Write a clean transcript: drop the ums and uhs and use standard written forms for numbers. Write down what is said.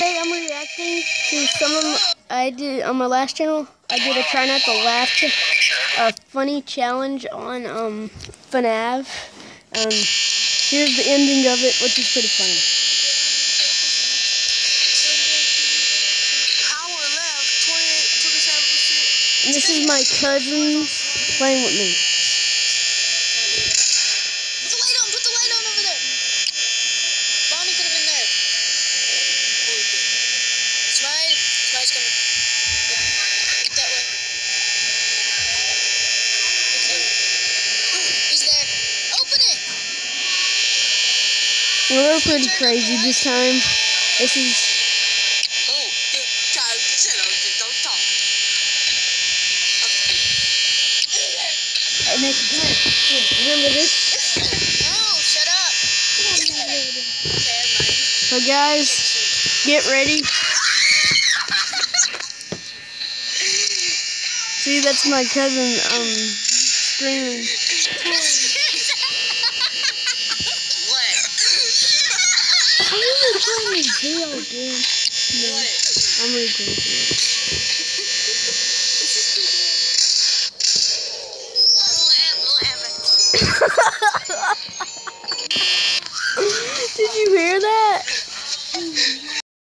Today I'm reacting to some of I did on my last channel. I did a try not to laugh funny challenge on FNAF. Here's the ending of it, which is pretty funny. And this is my cousin playing with me. Put the light on over there. Bonnie could have been there. Smile's coming. Look that way. He's there. Open it. Well, we're pretty crazy this time. This is. Hey, make a plan. Remember this? No, shut up. So guys, get ready. See, that's my cousin screaming. How are you trying to jail, dude? No, I'm recording. Did you hear that?